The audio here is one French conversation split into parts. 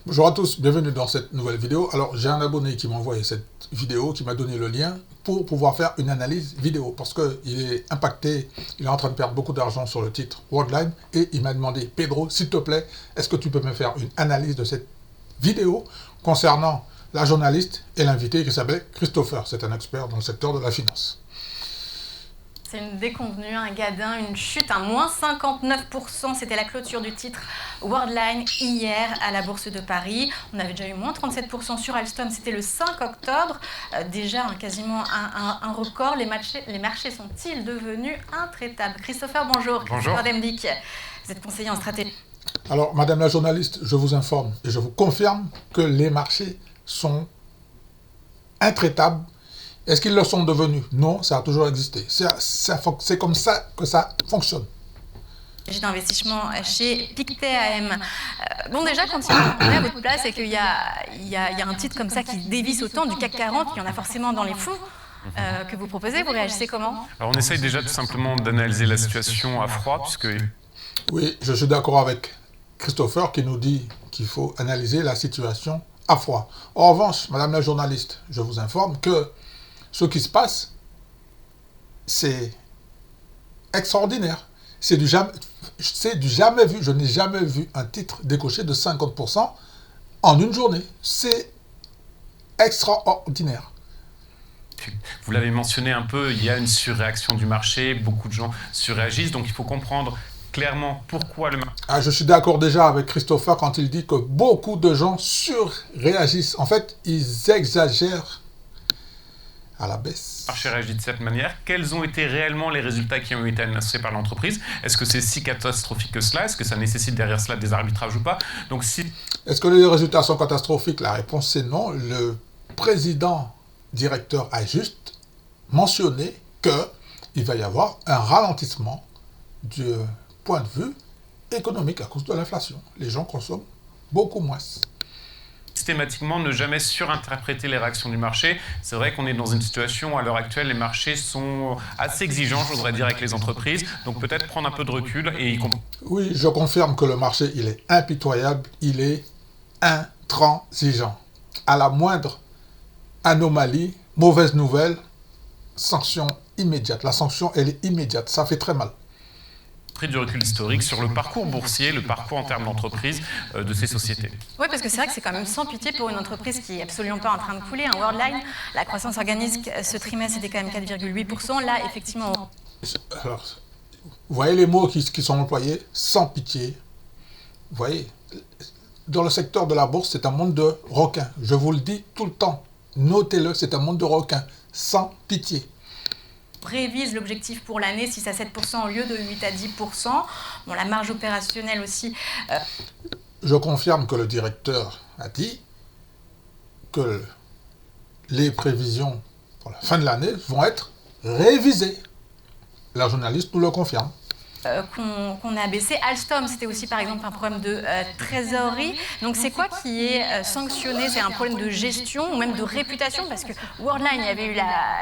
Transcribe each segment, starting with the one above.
Bonjour à tous, bienvenue dans cette nouvelle vidéo. Alors j'ai un abonné qui m'a envoyé cette vidéo, qui m'a donné le lien pour pouvoir faire une analyse vidéo parce qu'il est impacté, il est en train de perdre beaucoup d'argent sur le titre Worldline et il m'a demandé: Pedro, s'il te plaît, est-ce que tu peux me faire une analyse de cette vidéo concernant la journaliste et l'invité qui s'appelait Christopher, c'est un expert dans le secteur de la finance. C'est une déconvenue, un gadin, une chute, un moins 59%. C'était la clôture du titre Worldline hier à la Bourse de Paris. On avait déjà eu moins 37% sur Alstom, c'était le 5 octobre. Déjà quasiment un record. Les marchés sont-ils devenus intraitables? Christopher, bonjour. Bonjour. Christopher Demdick, vous êtes conseiller en stratégie. Alors, madame la journaliste, je vous informe et je vous confirme que les marchés sont intraitables. Est-ce qu'ils le sont devenus? Non, ça a toujours existé. C'est comme ça que ça fonctionne. J'ai d'investissement chez Pictet AM. Bon, déjà, quand on est à votre place et qu'il y a un titre comme ça qui dévisse autant du CAC 40, il y en a forcément dans les fonds que vous proposez, vous réagissez comment? Alors on essaye déjà tout simplement d'analyser la situation à froid, puisque... Oui, je suis d'accord avec Christopher qui nous dit qu'il faut analyser la situation à froid. En revanche, madame la journaliste, je vous informe que ce qui se passe, c'est extraordinaire. C'est du jamais vu. Je n'ai jamais vu un titre décoché de 50% en une journée. C'est extraordinaire. Vous l'avez mentionné un peu, il y a une surréaction du marché, beaucoup de gens surréagissent, donc il faut comprendre clairement pourquoi le marché... Je suis d'accord déjà avec Christopher quand il dit que beaucoup de gens surréagissent. En fait, ils exagèrent à la baisse. Le marché réagit de cette manière. Quels ont été réellement les résultats qui ont été annoncés par l'entreprise? Est-ce que c'est si catastrophique que cela? Est-ce que ça nécessite derrière cela des arbitrages ou pas? Donc si... Est-ce que les résultats sont catastrophiques? La réponse c'est non. Le président directeur a juste mentionné qu'il va y avoir un ralentissement du point de vue économique à cause de l'inflation. Les gens consomment beaucoup moins. Systématiquement, ne jamais surinterpréter les réactions du marché. C'est vrai qu'on est dans une situation, à l'heure actuelle, les marchés sont assez exigeants, je voudrais dire, avec les entreprises. Donc peut-être prendre un peu de recul et... Oui, je confirme que le marché, il est impitoyable, il est intransigeant. À la moindre anomalie, mauvaise nouvelle, sanction immédiate. La sanction, elle est immédiate. Ça fait très mal. Du recul historique sur le parcours boursier, le parcours en termes d'entreprise de ces sociétés. Oui, parce que c'est vrai que c'est quand même sans pitié pour une entreprise qui n'est absolument pas en train de couler. Un Worldline, la croissance organique ce trimestre était quand même 4,8%. Là, effectivement... Alors, vous voyez les mots qui sont employés? Sans pitié. Vous voyez, dans le secteur de la bourse, c'est un monde de requins. Je vous le dis tout le temps. Notez-le, c'est un monde de requins. Sans pitié. Révise l'objectif pour l'année 6 à 7% au lieu de 8 à 10%. Bon, la marge opérationnelle aussi. Je confirme que le directeur a dit que les prévisions pour la fin de l'année vont être révisées. La journaliste nous le confirme. Qu'on a baissé. Alstom, c'était aussi par exemple un problème de trésorerie. Donc c'est quoi qui est sanctionné? C'est un problème de gestion ou même de réputation? Parce que Worldline, il y avait eu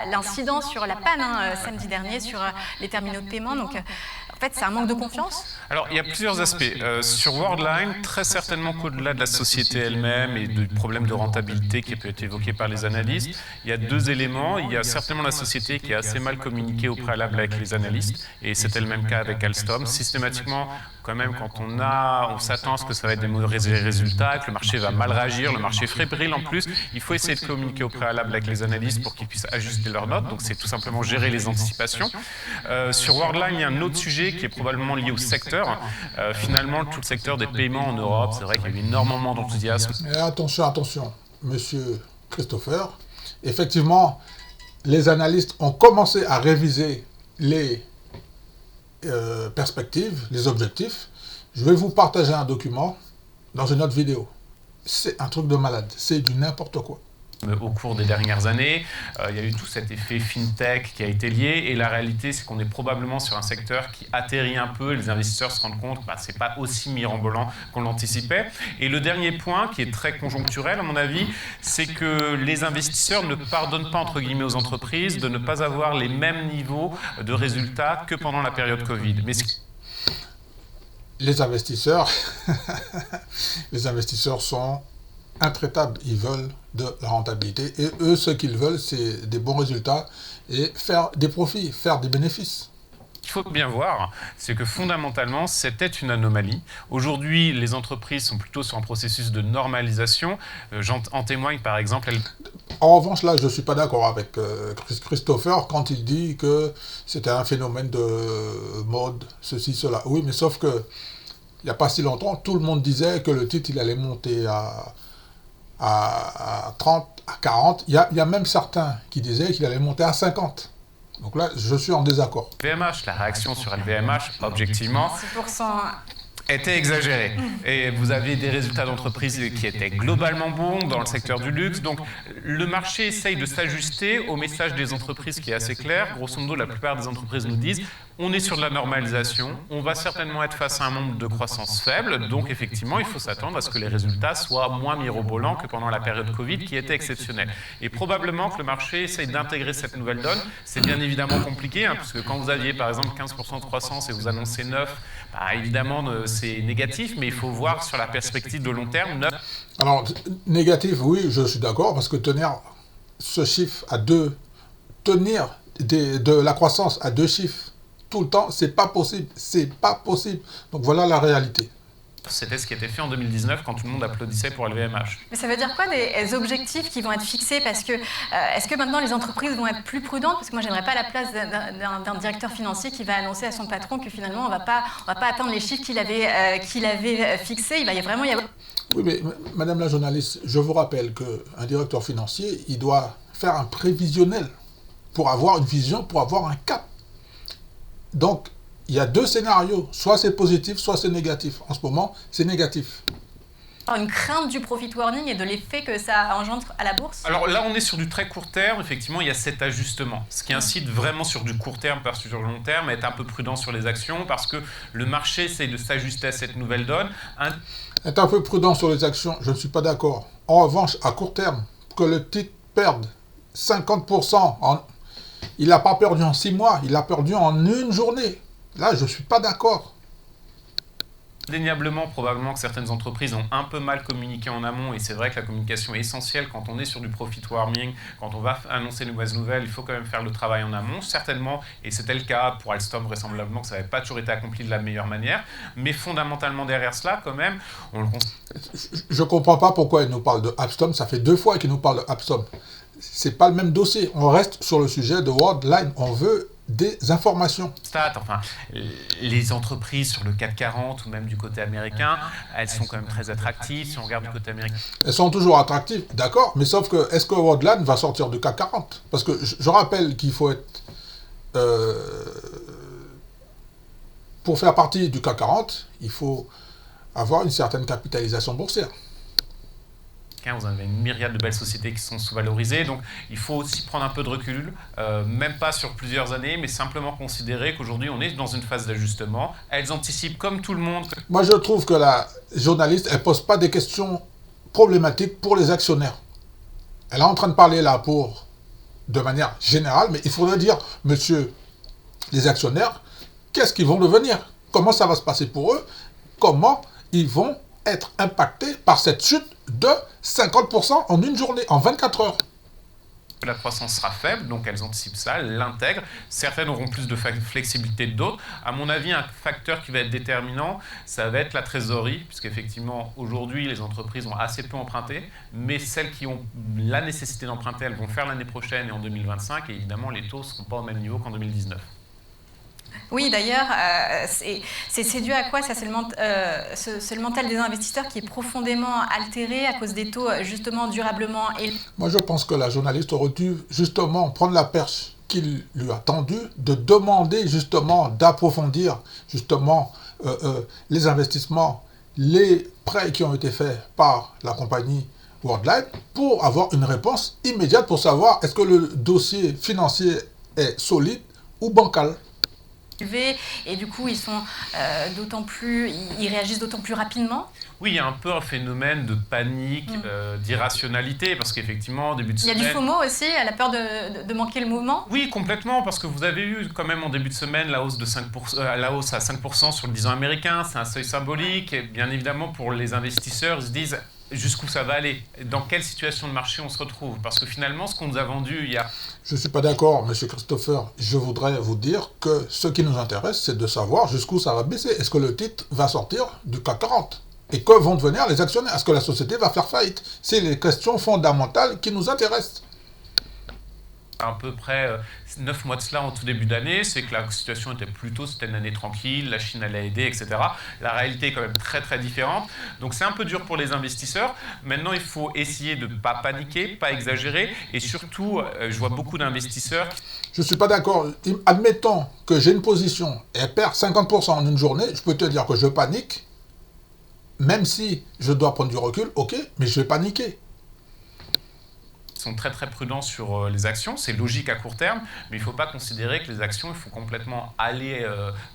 l'incident sur la panne samedi dernier sur les terminaux de paiement. Donc en fait, c'est un manque de confiance? Alors, il y a plusieurs aspects. Sur Worldline, très certainement qu'au-delà de la société elle-même et du problème de rentabilité qui peut être évoqué par les analystes, il y a deux éléments. Il y a certainement la société qui a assez mal communiqué au préalable avec les analystes, et c'était le même cas avec Alstom. Systématiquement, quand même, quand on s'attend à ce que ça va être des mauvais résultats, que le marché va mal réagir, le marché est fébrile en plus, il faut essayer de communiquer au préalable avec les analystes pour qu'ils puissent ajuster leurs notes. Donc, c'est tout simplement gérer les anticipations. Sur Worldline, il y a un autre sujet qui est probablement lié au secteur. Finalement, tout le secteur des paiements en Europe, c'est vrai qu'il y a eu énormément d'enthousiasme. Mais attention, monsieur Christopher. Effectivement, les analystes ont commencé à réviser les perspectives, les objectifs. Je vais vous partager un document dans une autre vidéo. C'est un truc de malade, c'est du n'importe quoi. Au cours des dernières années, il y a eu tout cet effet fintech qui a été lié, et la réalité c'est qu'on est probablement sur un secteur qui atterrit un peu, les investisseurs se rendent compte que c'est pas aussi mirobolant qu'on l'anticipait. Et le dernier point qui est très conjoncturel à mon avis, c'est que les investisseurs ne pardonnent pas entre guillemets aux entreprises de ne pas avoir les mêmes niveaux de résultats que pendant la période Covid. Mais les investisseurs, les investisseurs sont intraitables. Ils veulent de la rentabilité. Et eux, ce qu'ils veulent, c'est des bons résultats et faire des profits, faire des bénéfices. Ce qu'il faut bien voir, c'est que fondamentalement, c'était une anomalie. Aujourd'hui, les entreprises sont plutôt sur un processus de normalisation. En témoigne, par exemple... En revanche, là, je ne suis pas d'accord avec Christopher quand il dit que c'était un phénomène de mode, ceci, cela. Oui, mais sauf que il n'y a pas si longtemps, tout le monde disait que le titre, il allait monter à 30, à 40. Il y a même certains qui disaient qu'il allait monter à 50. Donc là, je suis en désaccord. LVMH, la réaction sur LVMH, objectivement, 6%. était exagérée. Et vous aviez des résultats d'entreprise qui étaient globalement bons dans le secteur du luxe. Donc le marché essaye de s'ajuster au message des entreprises qui est assez clair. Grosso modo, la plupart des entreprises nous disent on est sur de la normalisation, on va certainement être face à un monde de croissance faible, donc effectivement, il faut s'attendre à ce que les résultats soient moins mirobolants que pendant la période Covid qui était exceptionnelle. Et probablement que le marché essaye d'intégrer cette nouvelle donne. C'est bien évidemment compliqué, parce que quand vous aviez par exemple 15% de croissance et vous annoncez 9%, évidemment c'est négatif, mais il faut voir sur la perspective de long terme. 9. Alors, négatif, oui, je suis d'accord, parce que tenir ce chiffre à 2, tenir de la croissance à 2 chiffres, tout le temps, c'est pas possible, c'est pas possible. Donc voilà la réalité. C'était ce qui était fait en 2019 quand tout le monde applaudissait pour LVMH. Mais ça veut dire quoi des objectifs qui vont être fixés? Parce que est-ce que maintenant les entreprises vont être plus prudentes? Parce que moi, j'aimerais pas la place d'un directeur financier qui va annoncer à son patron que finalement on va pas atteindre les chiffres qu'il avait fixés. Il va vraiment y avoir... Oui, mais Madame la journaliste, je vous rappelle qu'un directeur financier, il doit faire un prévisionnel pour avoir une vision, pour avoir un cap. Donc, il y a 2 scénarios. Soit c'est positif, soit c'est négatif. En ce moment, c'est négatif. Une crainte du profit warning et de l'effet que ça engendre à la bourse? Alors là, on est sur du très court terme. Effectivement, il y a cet ajustement. Ce qui incite vraiment sur du court terme par sur le long terme, à être un peu prudent sur les actions parce que le marché essaie de s'ajuster à cette nouvelle donne. Être un peu prudent sur les actions, je ne suis pas d'accord. En revanche, à court terme, que le titre perde 50%, il n'a pas perdu en 6 mois, il a perdu en 1 journée. Là, je ne suis pas d'accord. Indéniablement, probablement que certaines entreprises ont un peu mal communiqué en amont, et c'est vrai que la communication est essentielle quand on est sur du profit warning, quand on va annoncer une mauvaise nouvelle, il faut quand même faire le travail en amont, certainement, et c'était le cas pour Alstom vraisemblablement, que ça n'avait pas toujours été accompli de la meilleure manière, mais fondamentalement derrière cela, quand même, on le constate. Je ne comprends pas pourquoi il nous parle de Alstom, ça fait 2 fois qu'il nous parle de Alstom. C'est pas le même dossier, on reste sur le sujet de Worldline, on veut des informations. Enfin, les entreprises sur le CAC 40 ou même du côté américain, elles sont quand même très attractives si on regarde du côté américain. Elles sont toujours attractives, d'accord, mais sauf que est-ce que Worldline va sortir du CAC 40? Parce que je rappelle qu'il faut être... pour faire partie du CAC 40, il faut avoir une certaine capitalisation boursière. Vous avez une myriade de belles sociétés qui sont sous-valorisées, donc il faut aussi prendre un peu de recul, même pas sur plusieurs années, mais simplement considérer qu'aujourd'hui on est dans une phase d'ajustement. Elles anticipent comme tout le monde. Moi je trouve que la journaliste, elle ne pose pas des questions problématiques pour les actionnaires. Elle est en train de parler là de manière générale, mais il faudrait dire, monsieur, les actionnaires, qu'est-ce qu'ils vont devenir? Comment ça va se passer pour eux? Comment ils vont être impactés par cette chute de 50% en 1 journée, en 24 heures. La croissance sera faible, donc elles anticipent ça, elles l'intègrent. Certaines auront plus de flexibilité que d'autres. À mon avis, un facteur qui va être déterminant, ça va être la trésorerie, puisqu'effectivement, aujourd'hui, les entreprises ont assez peu emprunté, mais celles qui ont la nécessité d'emprunter, elles vont faire l'année prochaine et en 2025, et évidemment, les taux ne seront pas au même niveau qu'en 2019. Oui, d'ailleurs, c'est dû à quoi ça? C'est le mental des investisseurs qui est profondément altéré à cause des taux justement durablement élevés. Moi, je pense que la journaliste aurait dû justement prendre la perche qu'il lui a tendue, de demander justement d'approfondir justement les investissements, les prêts qui ont été faits par la compagnie Worldline pour avoir une réponse immédiate pour savoir est-ce que le dossier financier est solide ou bancal. Et du coup, ils réagissent d'autant plus rapidement. Oui, il y a un peu un phénomène de panique, d'irrationalité, parce qu'effectivement, en début de semaine... Il y a du FOMO aussi, elle a peur de manquer le mouvement. Oui, complètement, parce que vous avez eu quand même en début de semaine la hausse, la hausse à 5% sur le 10 ans américain, c'est un seuil symbolique, et bien évidemment pour les investisseurs, ils se disent jusqu'où ça va aller, dans quelle situation de marché on se retrouve, parce que finalement ce qu'on nous a vendu il y a... Je ne suis pas d'accord, M. Christopher. Je voudrais vous dire que ce qui nous intéresse, c'est de savoir jusqu'où ça va baisser. Est-ce que le titre va sortir du CAC 40 ? Et que vont devenir les actionnaires? Est-ce que la société va faire faillite? C'est les questions fondamentales qui nous intéressent. À peu près 9 mois de cela, en tout début d'année, c'est que la situation était plutôt, c'était une année tranquille, la Chine allait aider, etc. La réalité est quand même très très différente. Donc c'est un peu dur pour les investisseurs. Maintenant, il faut essayer de ne pas paniquer, pas exagérer. Et surtout, je vois beaucoup d'investisseurs... Je ne suis pas d'accord. Admettons que j'ai une position et elle perd 50% en une journée, je peux te dire que je panique. Même si je dois prendre du recul, ok, mais je vais paniquer. Sont très très prudents sur les actions, c'est logique à court terme, mais il ne faut pas considérer que les actions, il faut complètement aller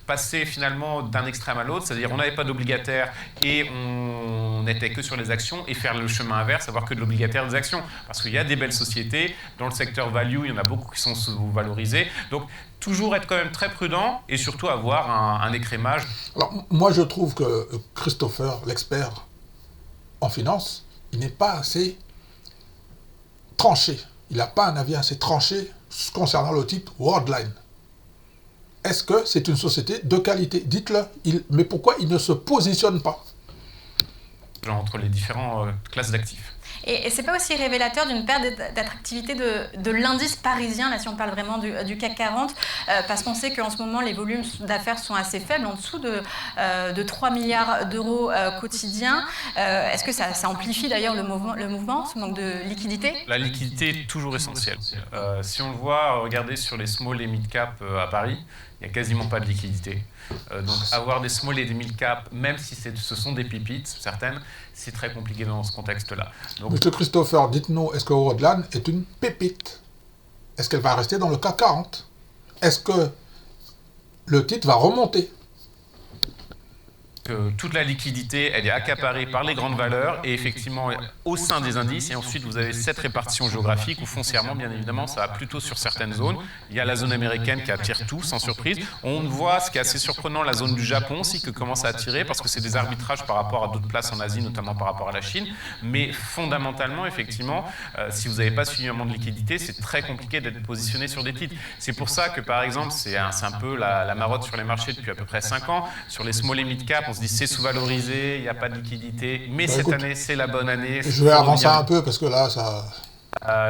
passer finalement d'un extrême à l'autre, c'est-à-dire on n'avait pas d'obligataire et on n'était que sur les actions et faire le chemin inverse, avoir que de l'obligataire des actions, parce qu'il y a des belles sociétés, dans le secteur value, il y en a beaucoup qui sont sous-valorisées, donc toujours être quand même très prudent et surtout avoir un écrémage. Alors moi je trouve que Christopher, l'expert en finance, il n'est pas assez tranché. Il n'a pas un avis assez tranché concernant le titre Worldline. Est-ce que c'est une société de qualité? Dites-le. Mais pourquoi il ne se positionne pas? Entre les différentes classes d'actifs. Et c'est pas aussi révélateur d'une perte d'attractivité de l'indice parisien, là si on parle vraiment du CAC 40, parce qu'on sait qu'en ce moment les volumes d'affaires sont assez faibles, en dessous de 3 milliards d'euros quotidiens. Est-ce que ça amplifie d'ailleurs le mouvement, ce manque de liquidité? La liquidité est toujours essentielle. Si on le voit, regardez sur les small et mid cap à Paris, il n'y a quasiment pas de liquidité. Donc avoir des small et des mid cap, même si ce sont des pépites, certaines, c'est très compliqué dans ce contexte-là. Donc, Monsieur Christopher, dites-nous, est-ce que Worldline est une pépite? Est-ce qu'elle va rester dans le CAC 40? Est-ce que le titre va remonter? toute la liquidité, elle est accaparée par les grandes valeurs et effectivement au sein des indices. Et ensuite, vous avez cette répartition géographique où foncièrement, bien évidemment, ça va plutôt sur certaines zones. Il y a la zone américaine qui attire tout, sans surprise. On voit, ce qui est assez surprenant, la zone du Japon aussi qui commence à attirer parce que c'est des arbitrages par rapport à d'autres places en Asie, notamment par rapport à la Chine. Mais fondamentalement, effectivement, si vous n'avez pas suffisamment de liquidité, c'est très compliqué d'être positionné sur des titres. C'est pour ça que, par exemple, c'est un peu la marotte sur les marchés depuis à peu près 5 ans. Sur les small et mid cap, on se dit c'est sous-valorisé, il n'y a pas de liquidité, mais cette année, c'est la bonne année. Je vais avancer un peu parce que là, ça...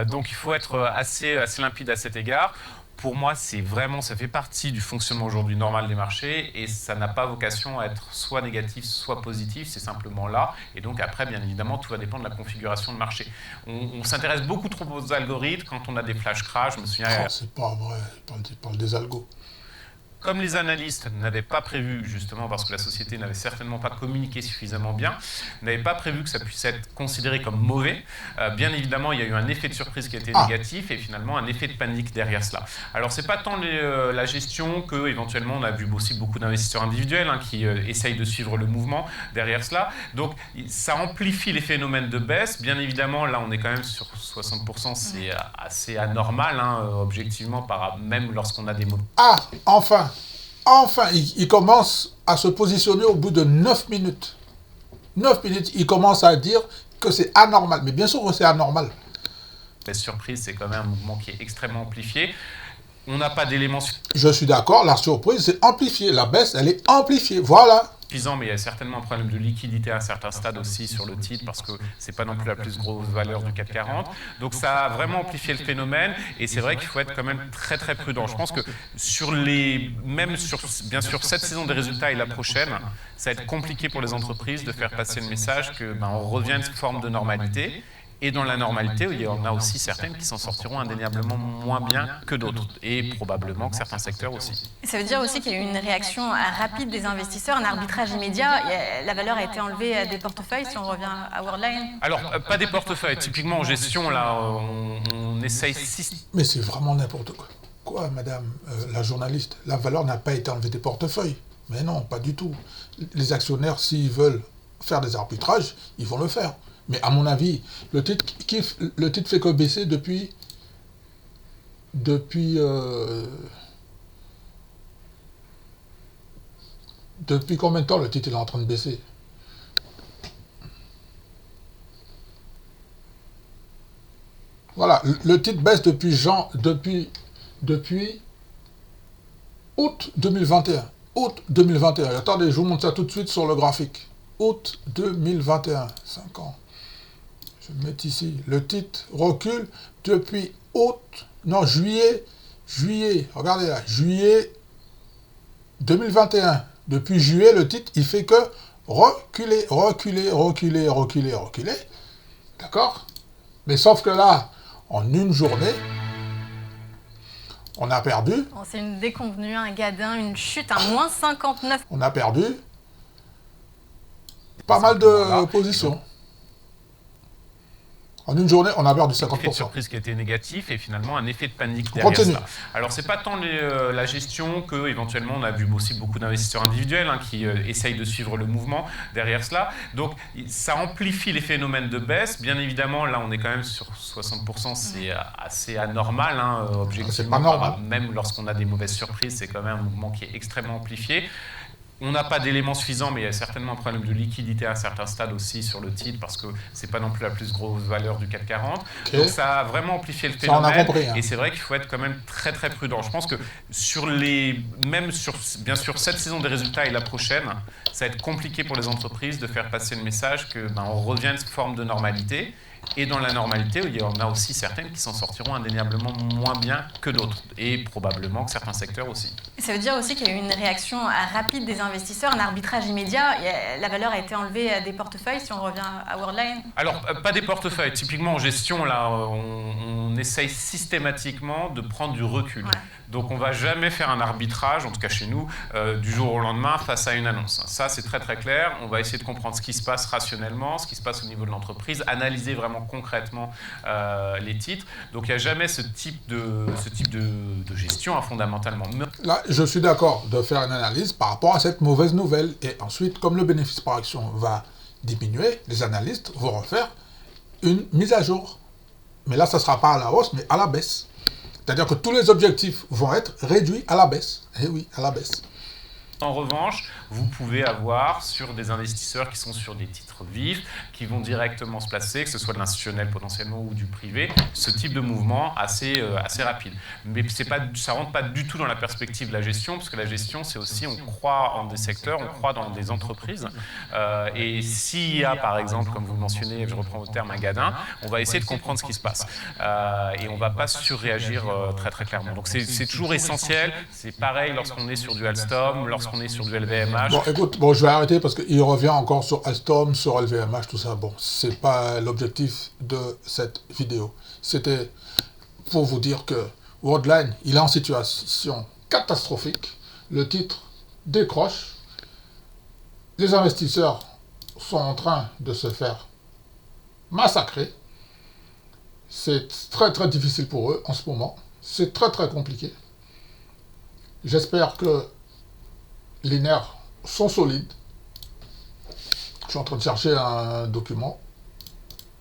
donc il faut être assez limpide à cet égard. Pour moi, c'est vraiment, ça fait partie du fonctionnement aujourd'hui normal des marchés et ça n'a pas vocation à être soit négatif, soit positif, c'est simplement là. Et donc après, bien évidemment, tout va dépendre de la configuration de marché. On s'intéresse beaucoup trop aux algorithmes quand on a des flash crash. Je me souviens... Oh, c'est pas vrai, il parle des algos. Comme les analystes n'avaient pas prévu, justement parce que la société n'avait certainement pas communiqué suffisamment bien, n'avaient pas prévu que ça puisse être considéré comme mauvais, bien évidemment, il y a eu un effet de surprise qui a été négatif et finalement un effet de panique derrière cela. Alors, ce n'est pas tant la gestion que, éventuellement, on a vu aussi beaucoup d'investisseurs individuels qui essayent de suivre le mouvement derrière cela. Donc, ça amplifie les phénomènes de baisse. Bien évidemment, là, on est quand même sur 60%, c'est assez anormal, objectivement, même lorsqu'on a des mots. Ah, enfin, il commence à se positionner au bout de 9 minutes. 9 minutes, il commence à dire que c'est anormal. Mais bien sûr que c'est anormal. La surprise, c'est quand même un mouvement qui est extrêmement amplifié. On n'a pas d'éléments... Je suis d'accord, la surprise, c'est amplifié. La baisse, elle est amplifiée. Voilà. Mais il y a certainement un problème de liquidité à un certain stade aussi sur le titre parce que ce n'est pas non plus la plus grosse valeur du CAC 40. Donc ça a vraiment amplifié le phénomène et c'est vrai qu'il faut être quand même très très prudent. Je pense que bien sûr cette saison des résultats et la prochaine, ça va être compliqué pour les entreprises de faire passer le message qu'on revient à une forme de normalité. Et dans la normalité, il y en a aussi certaines qui s'en sortiront indéniablement moins bien que d'autres, et probablement que certains secteurs aussi. Ça veut dire aussi qu'il y a eu une réaction rapide des investisseurs, un arbitrage immédiat. La valeur a été enlevée à des portefeuilles, si on revient à Worldline. Alors, pas des portefeuilles. Typiquement, en gestion, là, on essaye... Mais c'est vraiment n'importe quoi. Quoi, madame la journaliste? La valeur n'a pas été enlevée des portefeuilles. Mais non, pas du tout. Les actionnaires, s'ils veulent faire des arbitrages, ils vont le faire. Mais à mon avis, le titre fait que baisser depuis combien de temps le titre est en train de baisser? Voilà, le titre baisse depuis août 2021. Août 2021. Attendez, je vous montre ça tout de suite sur le graphique. Août 2021. 5 ans. Je vais mettre ici. Le titre recule depuis juillet. Regardez là, juillet 2021. Depuis juillet, le titre, il fait que reculer. D'accord? Mais sauf que là, en une journée, on a perdu. Oh, c'est une déconvenue, un gadin, une chute, un moins 59. On a perdu pas mal de positions. En une journée, on a perdu 50%. Effet de surprise qui a été négatif et finalement un effet de panique derrière ça. Alors c'est pas tant la gestion que éventuellement on a vu aussi beaucoup d'investisseurs individuels qui essayent de suivre le mouvement derrière cela. Donc ça amplifie les phénomènes de baisse. Bien évidemment, là on est quand même sur 60%, c'est assez anormal, objectivement. C'est pas normal. Même lorsqu'on a des mauvaises surprises, c'est quand même un mouvement qui est extrêmement amplifié. On n'a pas d'éléments suffisants, mais il y a certainement un problème de liquidité à un certain stade aussi sur le titre, parce que ce n'est pas non plus la plus grosse valeur du CAC 40. Okay. Donc ça a vraiment amplifié le phénomène. Ça, on a compris, Et c'est vrai qu'il faut être quand même très très prudent. Je pense que bien sûr cette saison des résultats et la prochaine, ça va être compliqué pour les entreprises de faire passer le message que on revient à une forme de normalité. Et dans la normalité, il y en a aussi certaines qui s'en sortiront indéniablement moins bien que d'autres, et probablement que certains secteurs aussi. Ça veut dire aussi qu'il y a eu une réaction rapide des investisseurs, un arbitrage immédiat. La valeur a été enlevée des portefeuilles, si on revient à Worldline. Alors, pas des portefeuilles. Typiquement, en gestion, là, on essaye systématiquement de prendre du recul. Ouais. Donc, on ne va jamais faire un arbitrage, en tout cas chez nous, du jour au lendemain face à une annonce. Ça, c'est très très clair. On va essayer de comprendre ce qui se passe rationnellement, ce qui se passe au niveau de l'entreprise, analyser vraiment concrètement les titres. Donc il n'y a jamais ce type de gestion fondamentalement. Là, je suis d'accord de faire une analyse par rapport à cette mauvaise nouvelle. Et ensuite, comme le bénéfice par action va diminuer, les analystes vont refaire une mise à jour. Mais là, ça ne sera pas à la hausse, mais à la baisse. C'est-à-dire que tous les objectifs vont être réduits à la baisse. Eh oui, à la baisse. En revanche, vous pouvez avoir sur des investisseurs qui sont sur des titres vifs, qui vont directement se placer, que ce soit de l'institutionnel potentiellement ou du privé, ce type de mouvement assez rapide. Mais ça ne rentre pas du tout dans la perspective de la gestion, parce que la gestion, c'est aussi, on croit en des secteurs, on croit dans des entreprises. Et s'il y a, par exemple, comme vous le mentionnez, je reprends le terme, un gadin, on va essayer de comprendre ce qui se passe. Et on ne va pas surréagir très très clairement. Donc c'est toujours essentiel. C'est pareil lorsqu'on est sur du Alstom, lorsqu'on est sur du LVMH. Bon, écoute, je vais arrêter parce qu'il revient encore sur Alstom, sur LVMH, tout ça. Bon, c'est pas l'objectif de cette vidéo. C'était pour vous dire que Worldline, il est en situation catastrophique. Le titre décroche. Les investisseurs sont en train de se faire massacrer. C'est très très difficile pour eux en ce moment. C'est très très compliqué. J'espère que les nerfs sont solides. Je suis en train de chercher un document.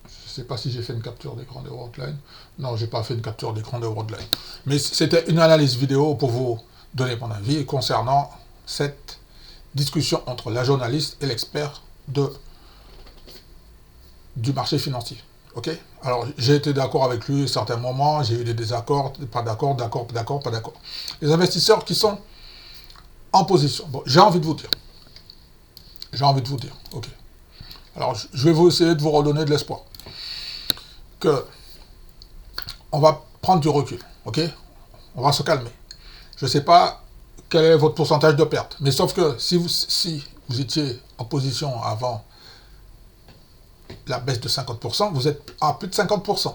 Je ne sais pas si j'ai fait une capture d'écran de Worldline. Non, je n'ai pas fait une capture d'écran de Worldline. Mais c'était une analyse vidéo pour vous donner mon avis concernant cette discussion entre la journaliste et l'expert du marché financier. Ok? Alors, j'ai été d'accord avec lui à certains moments, j'ai eu des désaccords, pas d'accord, d'accord, pas d'accord. Les investisseurs qui sont en position. Bon, j'ai envie de vous dire. Ok. Alors, je vais vous essayer de vous redonner de l'espoir. Que on va prendre du recul. Ok? On va se calmer. Je ne sais pas quel est votre pourcentage de perte. Mais sauf que si vous étiez en position avant la baisse de 50%, vous êtes à plus de 50%.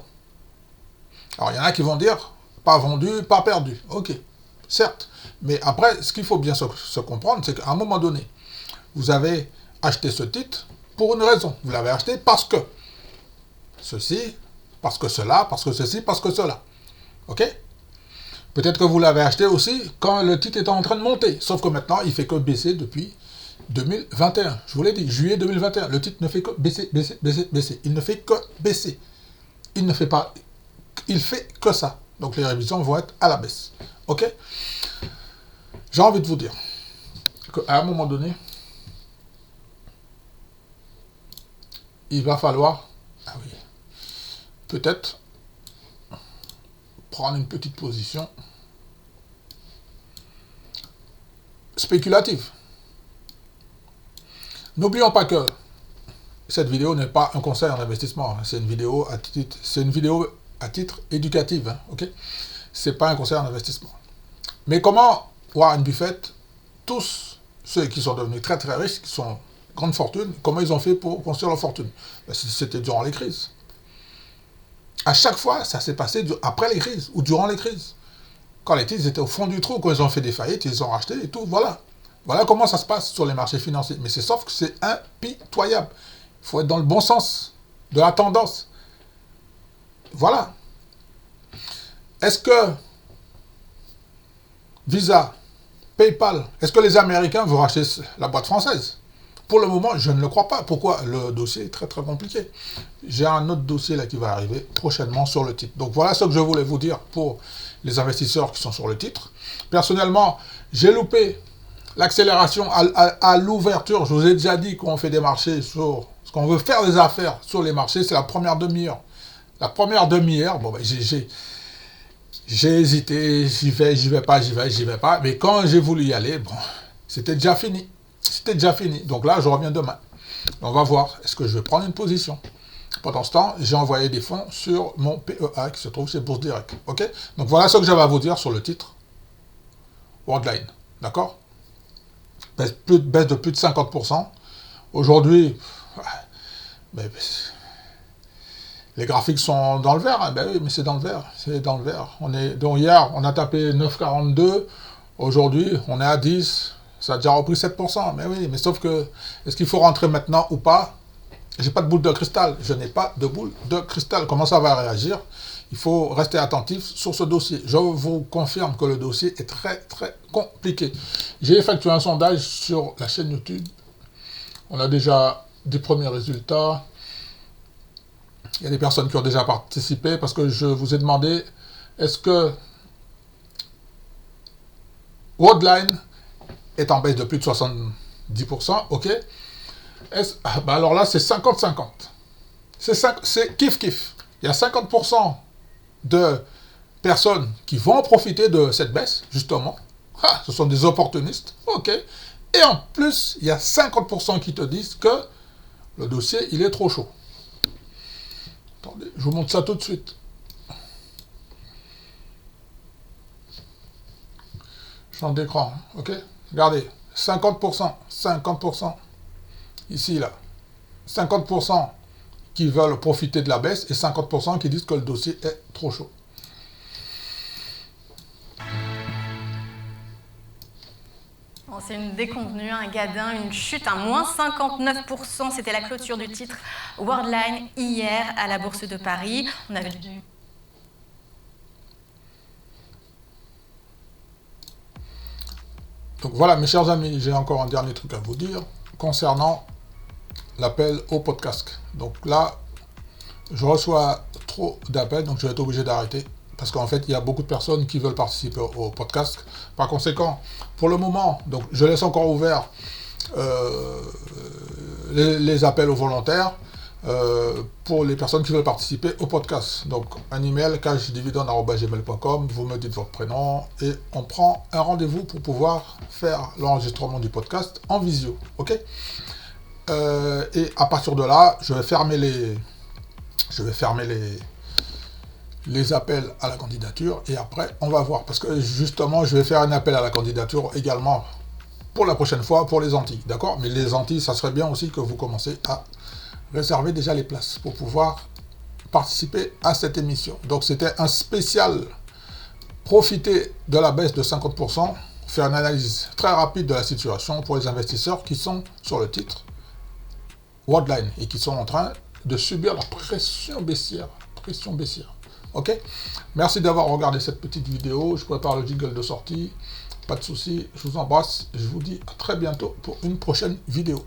Alors, il y en a qui vont dire, pas vendu, pas perdu. Ok. Certes, mais après, ce qu'il faut bien se comprendre, c'est qu'à un moment donné, vous avez acheté ce titre pour une raison. Vous l'avez acheté parce que ceci, parce que cela, parce que ceci, parce que cela. Ok? Peut-être que vous l'avez acheté aussi quand le titre était en train de monter. Sauf que maintenant, il ne fait que baisser depuis 2021. Je vous l'ai dit, juillet 2021. Le titre ne fait que baisser, baisser, baisser, baisser. Il ne fait que baisser. Il ne fait pas... Il fait que ça. Donc les révisions vont être à la baisse. OK? J'ai envie de vous dire qu'à un moment donné, il va falloir, ah oui, peut-être prendre une petite position spéculative. N'oublions pas que cette vidéo n'est pas un conseil en investissement, c'est une vidéo à titre éducatif, hein, ok? C'est pas un conseil en investissement. Mais comment Warren Buffett, tous ceux qui sont devenus très très riches, qui sont grande fortune, comment ils ont fait pour construire leur fortune? Ben, c'était durant les crises. À chaque fois, ça s'est passé après les crises ou durant les crises. Quand les crises étaient au fond du trou, quand ils ont fait des faillites, ils ont racheté et tout, voilà. Voilà comment ça se passe sur les marchés financiers. Mais c'est sauf que c'est impitoyable. Il faut être dans le bon sens de la tendance. Voilà. Est-ce que Visa, PayPal, est-ce que les Américains vont racheter la boîte française? Pour le moment, je ne le crois pas. Pourquoi? Le dossier est très très compliqué. J'ai un autre dossier là qui va arriver prochainement sur le titre. Donc voilà ce que je voulais vous dire pour les investisseurs qui sont sur le titre. Personnellement, j'ai loupé l'accélération à l'ouverture. Je vous ai déjà dit qu'on fait des marchés sur... ce qu'on veut faire des affaires sur les marchés, c'est la première demi-heure. La première demi-heure, bon, ben, j'ai hésité, j'y vais pas. Mais quand j'ai voulu y aller, bon, c'était déjà fini. C'était déjà fini. Donc là, je reviens demain. On va voir. Est-ce que je vais prendre une position? Pendant ce temps, j'ai envoyé des fonds sur mon PEA qui se trouve chez Bourse Direct. OK? Donc voilà ce que j'avais à vous dire sur le titre Worldline. D'accord? Baisse de plus de 50%. Aujourd'hui, les graphiques sont dans le vert. Hein? Ben oui, mais c'est dans le vert. C'est dans le vert. Donc hier, on a tapé 9,42. Aujourd'hui, on est à 10. Ça a déjà repris 7%. Mais oui, mais sauf que, est-ce qu'il faut rentrer maintenant ou pas? J'ai pas de boule de cristal. Je n'ai pas de boule de cristal. Comment ça va réagir? Il faut rester attentif sur ce dossier. Je vous confirme que le dossier est très, très compliqué. J'ai effectué un sondage sur la chaîne YouTube. On a déjà des premiers résultats. Il y a des personnes qui ont déjà participé parce que je vous ai demandé, est-ce que Worldline est en baisse de plus de 70%, ok? Ben alors là, c'est 50-50. C'est kiff-kiff. Il y a 50% de personnes qui vont profiter de cette baisse, justement. Ah, ce sont des opportunistes, ok? Et en plus, il y a 50% qui te disent que le dossier, il est trop chaud. Attendez, je vous montre ça tout de suite. Champ d'écran, ok? Regardez, 50%, ici, là. 50% qui veulent profiter de la baisse et 50% qui disent que le dossier est trop chaud. C'est une déconvenue, un gadin, une chute, un moins 59%. C'était la clôture du titre Worldline hier à la Bourse de Paris. On avait Donc voilà, mes chers amis, j'ai encore un dernier truc à vous dire concernant l'appel au podcast. Donc là, je reçois trop d'appels, donc je vais être obligé d'arrêter. Parce qu'en fait, il y a beaucoup de personnes qui veulent participer au podcast. Par conséquent, pour le moment, donc je laisse encore ouvert les appels aux volontaires pour les personnes qui veulent participer au podcast. Donc, un email, cashdividende@gmail.com, vous me dites votre prénom et on prend un rendez-vous pour pouvoir faire l'enregistrement du podcast en visio. OK? Et à partir de là, je vais fermer les appels à la candidature et après on va voir parce que justement je vais faire un appel à la candidature également pour la prochaine fois pour les Antilles, d'accord? Mais les Antilles, ça serait bien aussi que vous commencez à réserver déjà les places pour pouvoir participer à cette émission. Donc c'était un spécial profiter de la baisse de 50%, faire une analyse très rapide de la situation pour les investisseurs qui sont sur le titre Worldline et qui sont en train de subir la pression baissière. Ok? Merci d'avoir regardé cette petite vidéo. Je prépare le jingle de sortie. Pas de souci, je vous embrasse. Je vous dis à très bientôt pour une prochaine vidéo.